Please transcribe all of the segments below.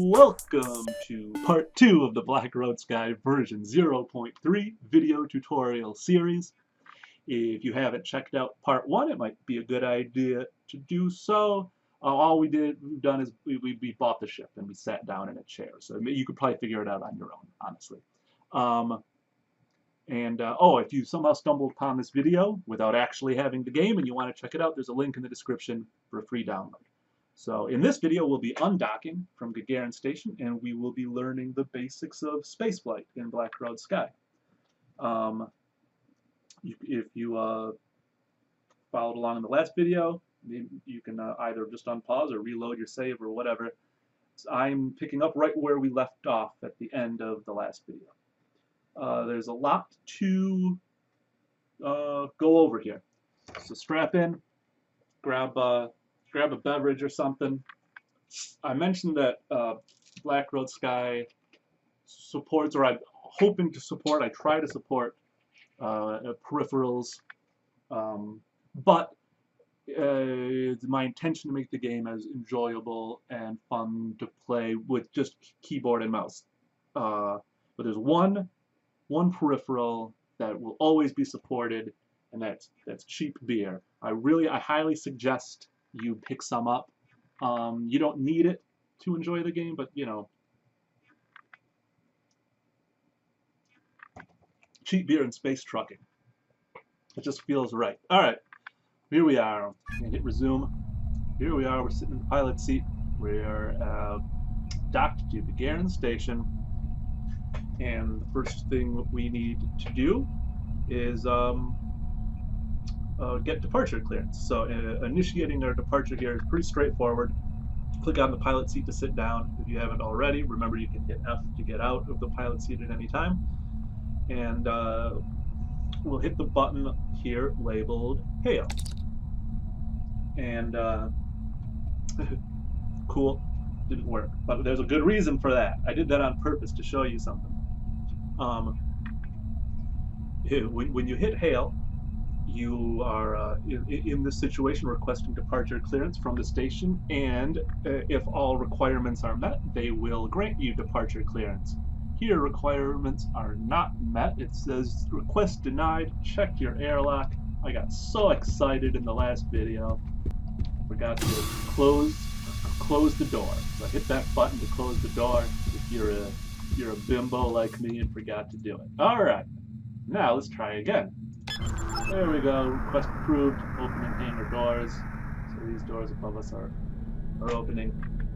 Welcome to part 2 of the Black Road Sky version 0.3 video tutorial series. If you haven't checked out part 1, it might be a good idea to do so. All we've done is we bought the ship and we sat down in a chair, so you could probably figure it out on your own, honestly. If you somehow stumbled upon this video without actually having the game and you want to check it out, there's a link in the description for a free download. So in this video, we'll be undocking from Gagarin Station, and we will be learning the basics of spaceflight in Black Road Sky. If you followed along in the last video, you can either just unpause or reload your save or whatever. So I'm picking up right where we left off at the end of the last video. There's a lot to go over here. So strap in, grab a beverage or something. I mentioned that Black Road Sky supports, or I'm hoping to support, I try to support peripherals, but it's my intention to make the game as enjoyable and fun to play with just keyboard and mouse. But there's one peripheral that will always be supported, and that's cheap beer. I highly suggest you pick some up. You don't need it to enjoy the game, but you know, cheap beer and space trucking. It just feels right. All right, here we are. I'm gonna hit resume. Here we are. We're sitting in the pilot seat. We're docked to Gagarin Station, and the first thing we need to do is get departure clearance. So initiating our departure here is pretty straightforward. Click on the pilot seat to sit down. If you haven't already, remember you can hit F to get out of the pilot seat at any time. And we'll hit the button here labeled Hail. And cool, didn't work. But there's a good reason for that. I did that on purpose to show you something. When you hit Hail, you are in this situation requesting departure clearance from the station, and if all requirements are met, they will grant you departure clearance. Here, requirements are not met. It says request denied, check your airlock. I got so excited in the last video, forgot to close the door. So I hit that button to close the door if you're a bimbo like me and forgot to do it. All right, now let's try again. There we go, request approved, opening hangar doors. So these doors above us are opening.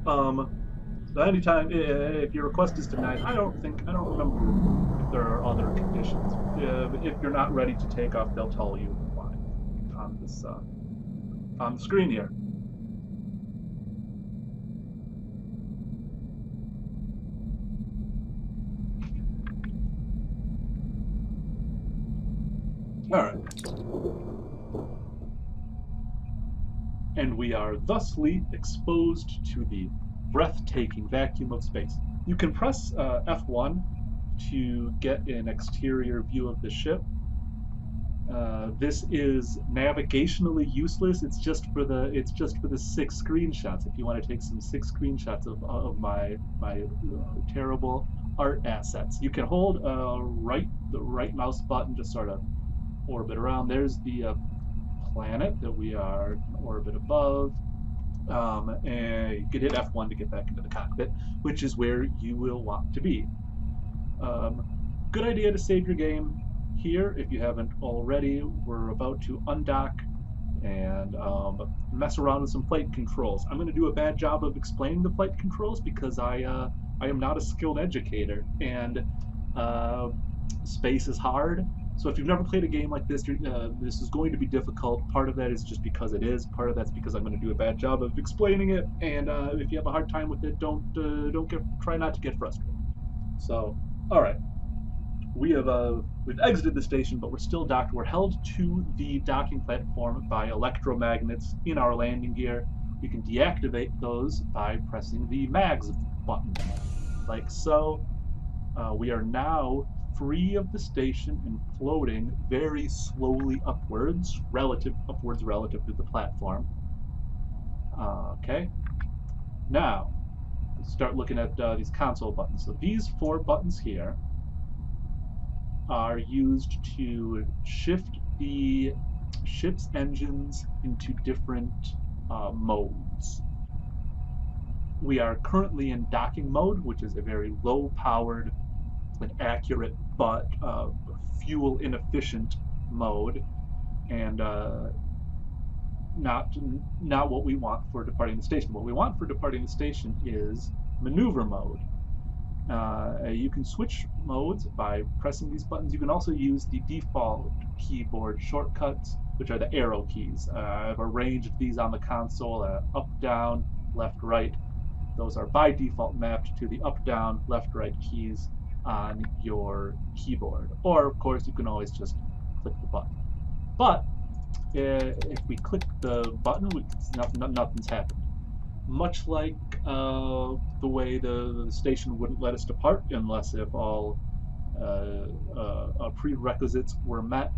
So anytime, if your request is denied, I don't remember if there are other conditions. If you're not ready to take off, they'll tell you why on this, on the screen here. Alright. And we are thusly exposed to the breathtaking vacuum of space. You can press F1 to get an exterior view of the ship. This is navigationally useless. It's just for the 6 screenshots. If you want to take some 6 screenshots of my terrible art assets, you can hold the right mouse button, just sort of orbit around. There's the planet that we are in orbit above, and you can hit F1 to get back into the cockpit, which is where you will want to be. Good idea to save your game here if you haven't already. We're about to undock and mess around with some flight controls. I'm going to do a bad job of explaining the flight controls because I am not a skilled educator, and space is hard. So if you've never played a game like this, this is going to be difficult. Part of that is just because it is. Part of that's because I'm going to do a bad job of explaining it. And if you have a hard time with it, try not to get frustrated. So, all right, we've exited the station, but we're still docked. We're held to the docking platform by electromagnets in our landing gear. We can deactivate those by pressing the mags button, like so. We are now free of the station and floating very slowly upwards relative to the platform. Okay. Now, start looking at these console buttons. So these 4 buttons here are used to shift the ship's engines into different modes. We are currently in docking mode, which is a very low-powered and accurate but fuel inefficient mode, and not what we want for departing the station. What we want for departing the station is maneuver mode. You can switch modes by pressing these buttons. You can also use the default keyboard shortcuts, which are the arrow keys. I've arranged these on the console, up, down, left, right. Those are by default mapped to the up, down, left, right keys on your keyboard. Or, of course, you can always just click the button. But if we click the button, nothing's happened. Much like the way the station wouldn't let us depart unless if all prerequisites were met.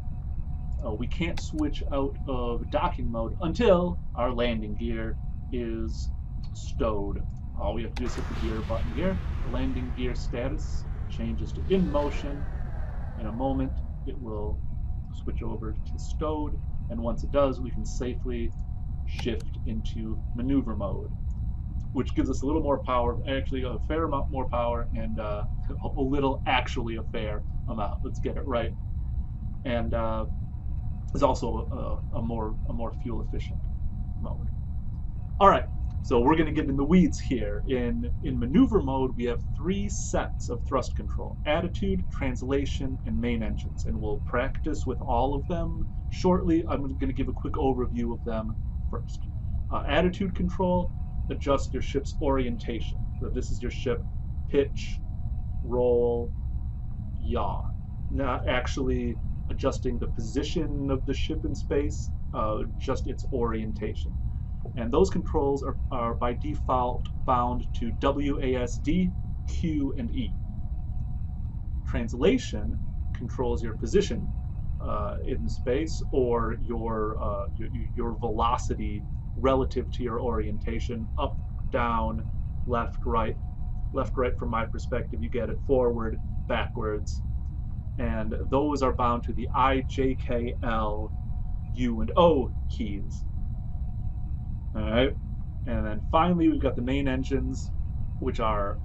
We can't switch out of docking mode until our landing gear is stowed. All we have to do is hit the gear button here. The landing gear status changes to in motion. In a moment, it will switch over to stowed, and once it does, we can safely shift into maneuver mode, which gives us a little more power, actually a fair amount more power, and a little actually a fair amount. Let's get it right. And is also a more fuel efficient mode. All right, so we're going to get in the weeds here. In maneuver mode, we have 3 sets of thrust control: attitude, translation, and main engines, and we'll practice with all of them shortly. I'm going to give a quick overview of them first. Attitude control adjusts your ship's orientation. So this is your ship: pitch, roll, yaw. Not actually adjusting the position of the ship in space, just its orientation. And those controls are by default bound to WASD, Q, and E. Translation controls your position in space, or your velocity relative to your orientation: up, down, left, right. Left, right from my perspective, you get it forward, backwards. And those are bound to the I, J, K, L, U, and O keys. All right, and then finally we've got the main engines, which are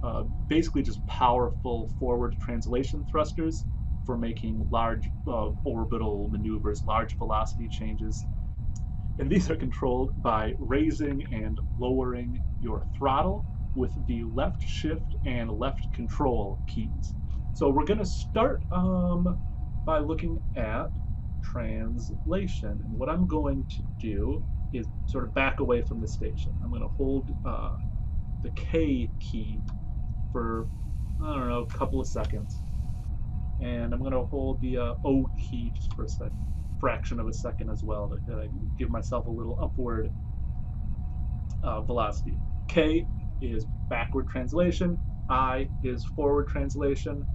basically just powerful forward translation thrusters for making large orbital maneuvers, large velocity changes. And these are controlled by raising and lowering your throttle with the left shift and left control keys. So we're going to start by looking at translation. And what I'm going to do is sort of back away from the station. I'm going to hold the K key for, I don't know, a couple of seconds. And I'm going to hold the O key just for a fraction of a second as well, to give myself a little upward velocity. K is backward translation, I is forward translation,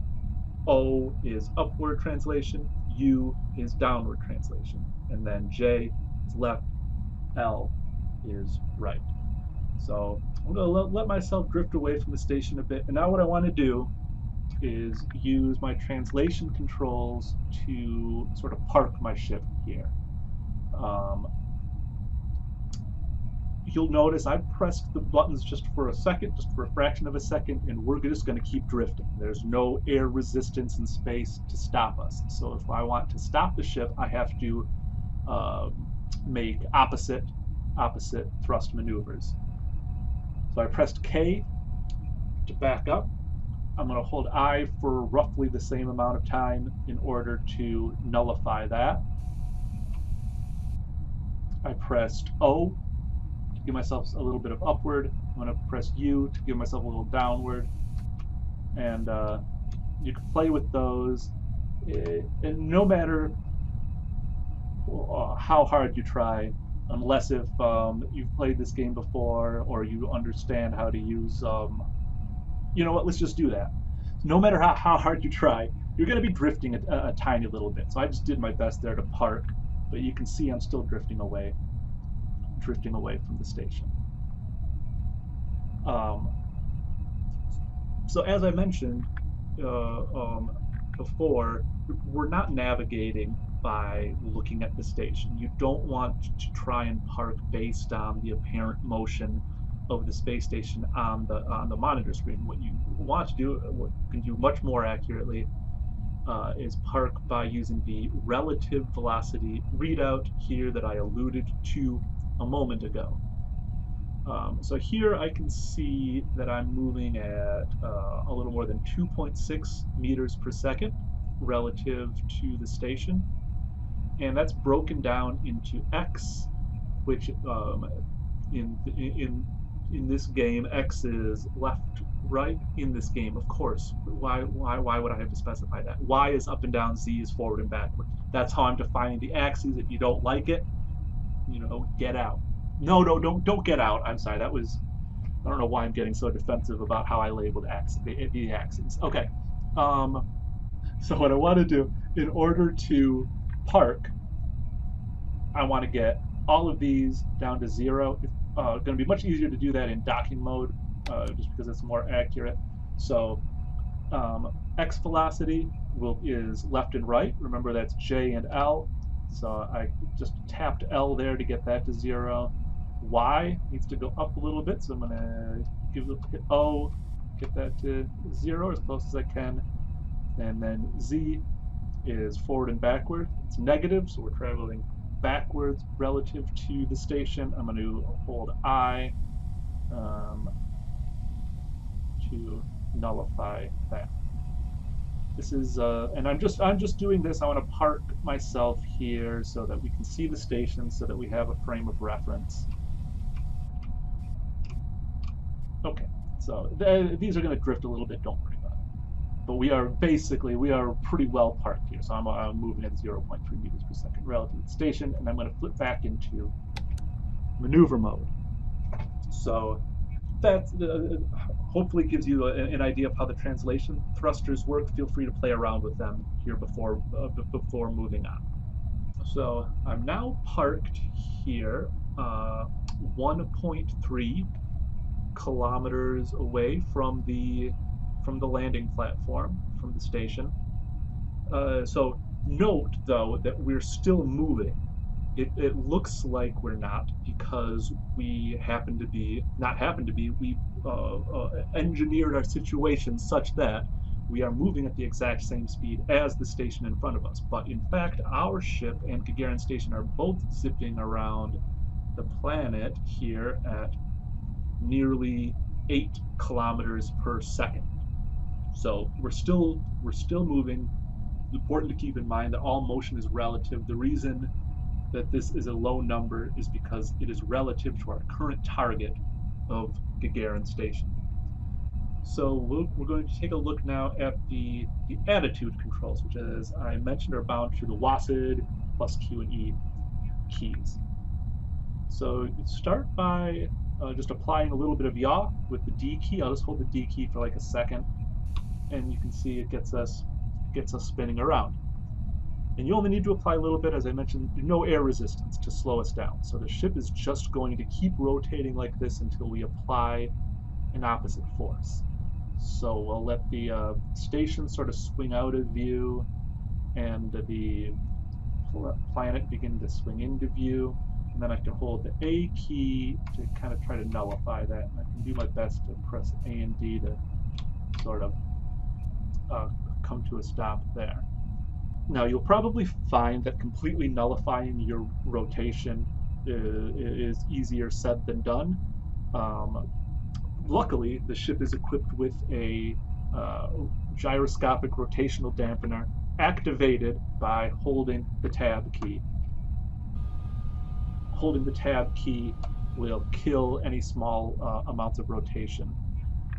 O is upward translation, U is downward translation, and then J is left, L is right. So I'm going to let myself drift away from the station a bit, and now what I want to do is use my translation controls to sort of park my ship here. You'll notice I pressed the buttons just for a second, just for a fraction of a second, and we're just going to keep drifting. There's no air resistance in space to stop us. So if I want to stop the ship, I have to make opposite thrust maneuvers. So I pressed K to back up. I'm going to hold I for roughly the same amount of time in order to nullify that. I pressed O to give myself a little bit of upward. I'm going to press U to give myself a little downward. And you can play with those. And no matter how hard you try, unless if you've played this game before or you understand how to use you know what, let's just do that. No matter how hard you try, you're going to be drifting a tiny little bit. So I just did my best there to park, but you can see I'm still drifting away from the station. So as I mentioned before, we're not navigating by looking at the station. You don't want to try and park based on the apparent motion of the space station on the monitor screen. What you want to do, what you can do much more accurately, is park by using the relative velocity readout here that I alluded to a moment ago. So here I can see that I'm moving at a little more than 2.6 meters per second relative to the station. And that's broken down into x, which in this game, x is left, right in this game, of course. Why would I have to specify that? Y is up and down, z is forward and backward. That's how I'm defining the axes. If you don't like it, get out. No, don't get out. I'm sorry. That was, I don't know why I'm getting so defensive about how I labeled the axes. Okay. So what I want to do, in order to park, I want to get all of these down to 0. It's going to be much easier to do that in docking mode, just because it's more accurate. So x velocity is left and right. Remember, that's J and L. So I just tapped L there to get that to 0. Y needs to go up a little bit, so I'm going to hit O, get that to 0 as close as I can. And then Z is forward and backward. It's negative, so we're traveling backwards relative to the station. I'm going to hold I to nullify that. This is, and I'm just doing this. I want to park myself here so that we can see the station, so that we have a frame of reference. Okay, so these are going to drift a little bit. Don't worry about it. But we are pretty well parked here. So I'm moving at 0.3 meters per second relative to the station, and I'm going to flip back into maneuver mode. So that hopefully gives you an idea of how the translation thrusters work. Feel free to play around with them here before moving on. So I'm now parked here, 1.3 kilometers away from the landing platform, from the station. So note, though, that we're still moving. It looks like we're not, because we we engineered our situation such that we are moving at the exact same speed as the station in front of us. But in fact, our ship and Gagarin station are both zipping around the planet here at nearly 8 kilometers per second. So we're still moving. It's important to keep in mind that all motion is relative. The reason that this is a low number is because it is relative to our current target of Gagarin station. So we're going to take a look now at the attitude controls, which, as I mentioned, are bound to the WASD plus Q and E keys. So you start by just applying a little bit of yaw with the D key. I'll just hold the D key for like a second, and you can see it gets us spinning around. And you only need to apply a little bit, as I mentioned, no air resistance to slow us down. So the ship is just going to keep rotating like this until we apply an opposite force. So we'll let the station sort of swing out of view, and the planet begin to swing into view. And then I can hold the A key to kind of try to nullify that. And I can do my best to press A and D to sort of come to a stop there. Now, you'll probably find that completely nullifying your rotation is easier said than done. Luckily, the ship is equipped with a gyroscopic rotational dampener activated by holding the tab key. Holding the tab key will kill any small amounts of rotation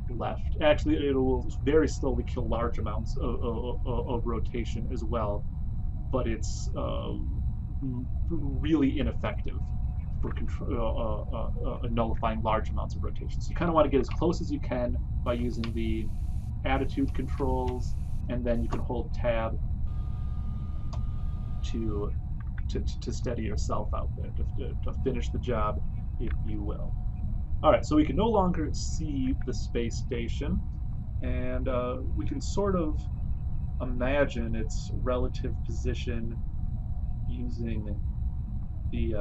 left. Actually, it will very slowly kill large amounts of rotation as well, but it's really ineffective for nullifying large amounts of rotation. So you kind of want to get as close as you can by using the attitude controls, and then you can hold tab to steady yourself out there, to finish the job, if you will. All right, so we can no longer see the space station. and we can sort of imagine its relative position using the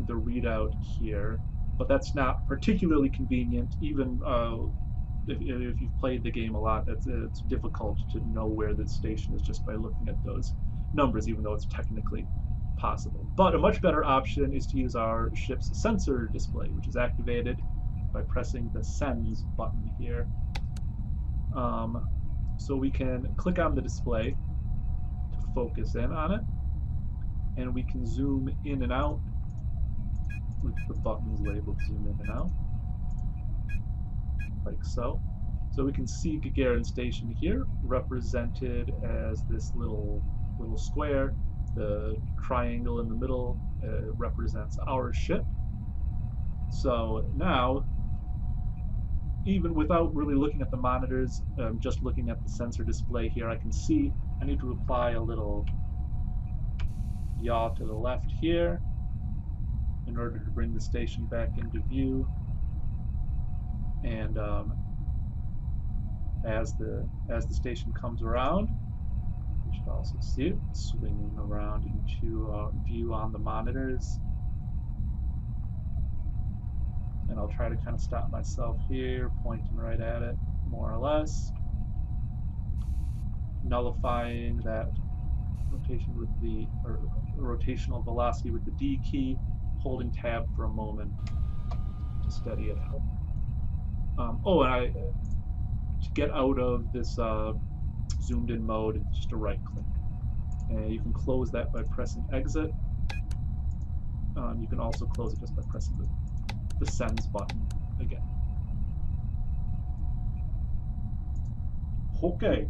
readout here, but that's not particularly convenient. Even if you've played the game a lot, it's difficult to know where the station is just by looking at those numbers, even though it's technically possible. But a much better option is to use our ship's sensor display, which is activated by pressing the Sends button here. So we can click on the display to focus in on it, and we can zoom in and out with the buttons labeled zoom in and out, like so. So we can see Gagarin Station here, represented as this little square. The triangle in the middle represents our ship. So now, even without really looking at the monitors, just looking at the sensor display here, I can see I need to apply a little yaw to the left here in order to bring the station back into view. And as the station comes around, you should also see it swinging around into view on the monitors. And I'll try to kind of stop myself here, pointing right at it, more or less, nullifying that rotation with the rotational velocity with the D key, holding tab for a moment to steady it out. And to get out of this zoomed in mode, it's just a right click. And you can close that by pressing exit. You can also close it just by pressing the Sends button again. Okay.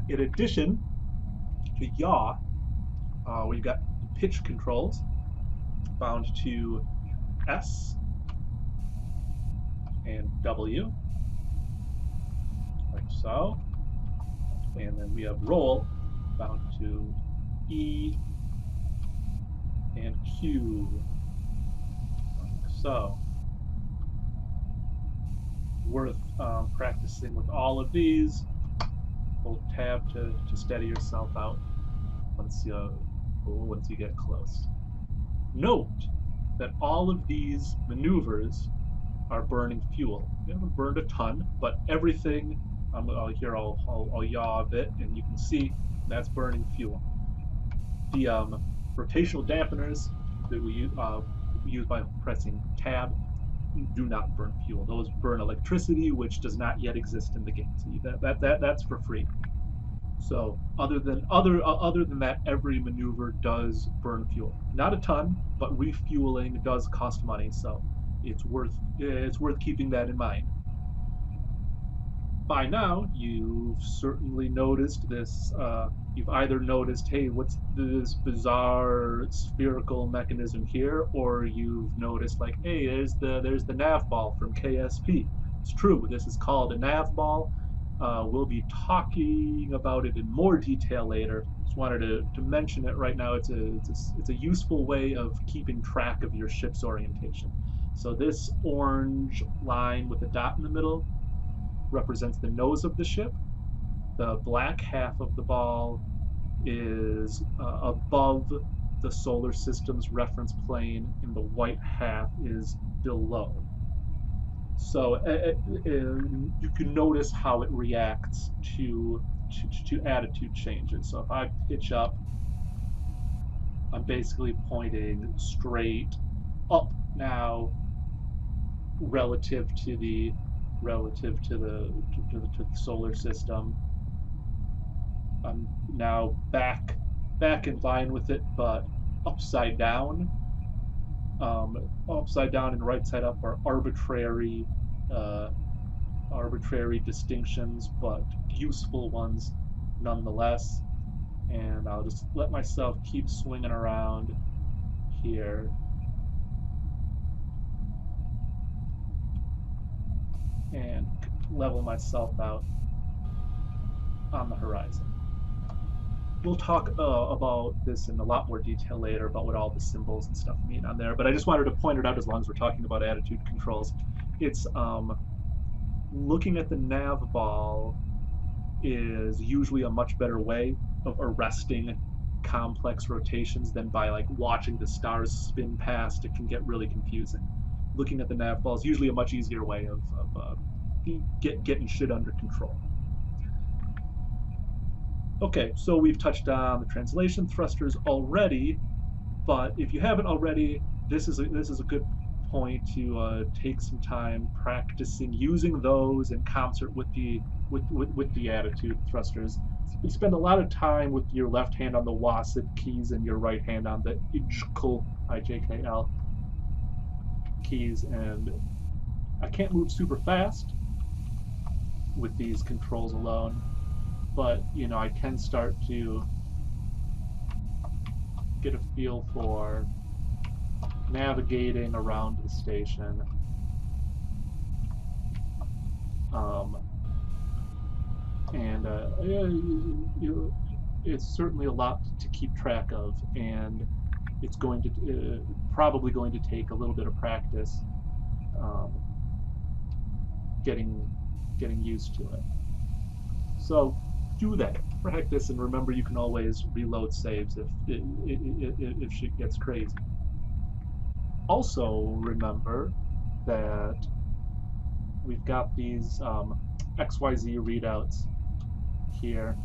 In addition to yaw, we've got pitch controls bound to S and W, like so. And then we have roll bound to E and Q, like so. Worth practicing with all of these. Hold tab to steady yourself out once you get close. Note that all of these maneuvers are burning fuel. We haven't burned a ton, but everything, here I'll yaw a bit, and you can see that's burning fuel. The rotational dampeners that we use by pressing tab do not burn fuel. Those burn electricity, which does not yet exist in the game. So that's for free. So other than that, every maneuver does burn fuel. Not a ton, but refueling does cost money, so it's worth keeping that in mind. By now, you've certainly noticed this. You've either noticed, hey, what's this bizarre spherical mechanism here, or you've noticed, like, hey, there's the nav ball from KSP. It's true. This is called a nav ball. We'll be talking about it in more detail later. Just wanted to mention it right now. It's a useful way of keeping track of your ship's orientation. So this orange line with a dot in the middle represents the nose of the ship. The black half of the ball is above the solar system's reference plane, and the white half is below. So you can notice how it reacts to attitude changes. So if I pitch up, I'm basically pointing straight up now relative to the solar system. I'm now back in line with it, but upside down. Upside down and right side up are arbitrary distinctions, but useful ones nonetheless. And I'll just let myself keep swinging around here. And level myself out on the horizon. we'll talk about this in a lot more detail later about what all the symbols and stuff mean on there. But I just wanted to point it out as long as we're talking about attitude controls. It's looking at the nav ball is usually a much better way of arresting complex rotations than by like watching the stars spin past. It can get really confusing. Looking at the nav ball is usually a much easier way of getting shit under control. Okay, so we've touched on the translation thrusters already, but if you haven't already, this is a good point to take some time practicing using those in concert with the attitude thrusters. You spend a lot of time with your left hand on the WASD keys and your right hand on the IJKL keys, and I can't move super fast with these controls alone, but you know, I can start to get a feel for navigating around the station. It's certainly a lot to keep track of, and it's going to probably going to take a little bit of practice getting used to it. So do that, practice, and remember you can always reload saves if shit gets crazy. Also remember that we've got these XYZ readouts here.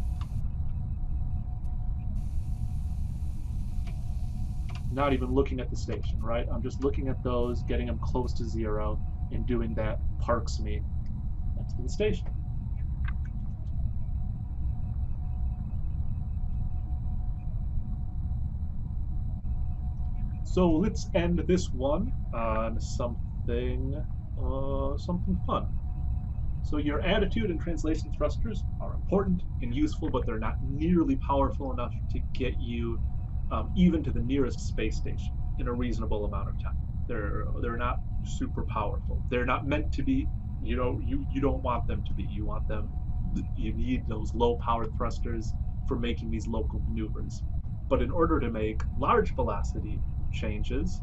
Not even looking at the station, right? I'm just looking at those, getting them close to 0, and doing that parks me next to the station. So let's end this one on something fun. So your attitude and translation thrusters are important and useful, but they're not nearly powerful enough to get you even to the nearest space station in a reasonable amount of time. They're not super powerful. They're not meant to be. You don't want them to be. You want them. You need those low-powered thrusters for making these local maneuvers. But in order to make large velocity changes,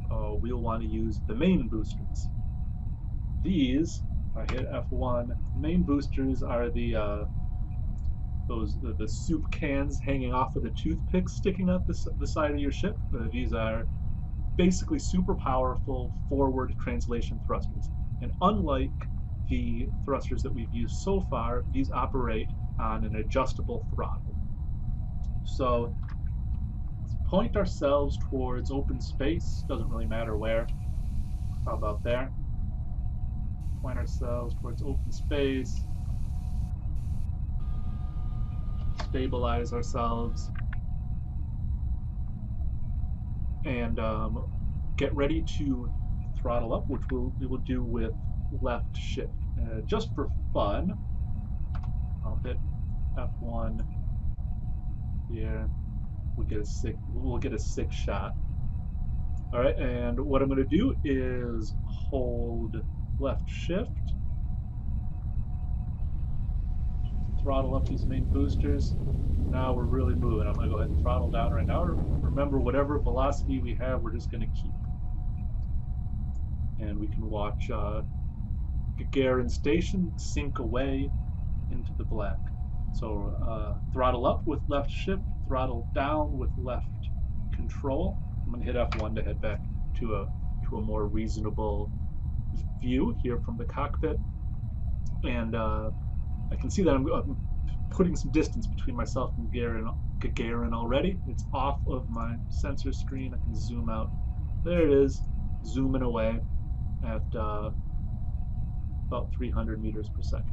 we'll want to use the main boosters. These, if I hit F1, main boosters are the soup cans hanging off of the toothpicks sticking out the side of your ship. These are basically super powerful forward translation thrusters. And unlike the thrusters that we've used so far, these operate on an adjustable throttle. So let's point ourselves towards open space. Doesn't really matter where. How about there? Point ourselves towards open space. Stabilize ourselves. And get ready to throttle up, which we will do with left shift. Just for fun, I'll hit F1 here. We'll get a sick shot. All right, and what I'm going to do is hold left shift, throttle up these main boosters. Now we're really moving. I'm going to go ahead and throttle down right now. Remember, whatever velocity we have, we're just going to keep. And we can watch Gagarin Station sink away into the black. So throttle up with left shift, throttle down with left control. I'm going to hit F1 to head back to a more reasonable view here from the cockpit. And I can see that I'm putting some distance between myself and Gagarin already. It's off of my sensor screen. I can zoom out. There it is, zooming away at about 300 meters per second.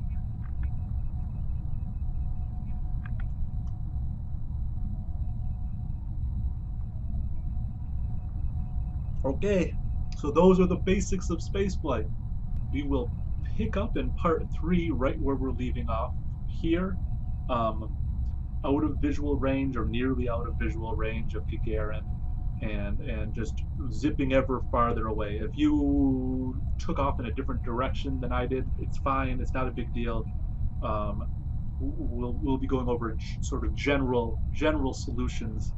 Okay, so those are the basics of spaceflight. We will pick up in part 3 right where we're leaving off here, out of visual range or nearly out of visual range of Gagarin, and just zipping ever farther away. If you took off in a different direction than I did, it's fine. It's not a big deal. we'll be going over sort of general solutions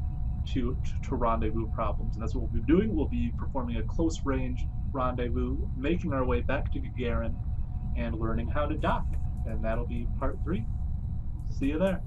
to rendezvous problems, and that's what we'll be doing. We'll be performing a close range rendezvous, making our way back to Gagarin, and learning how to dock. And that'll be part 3. See you there.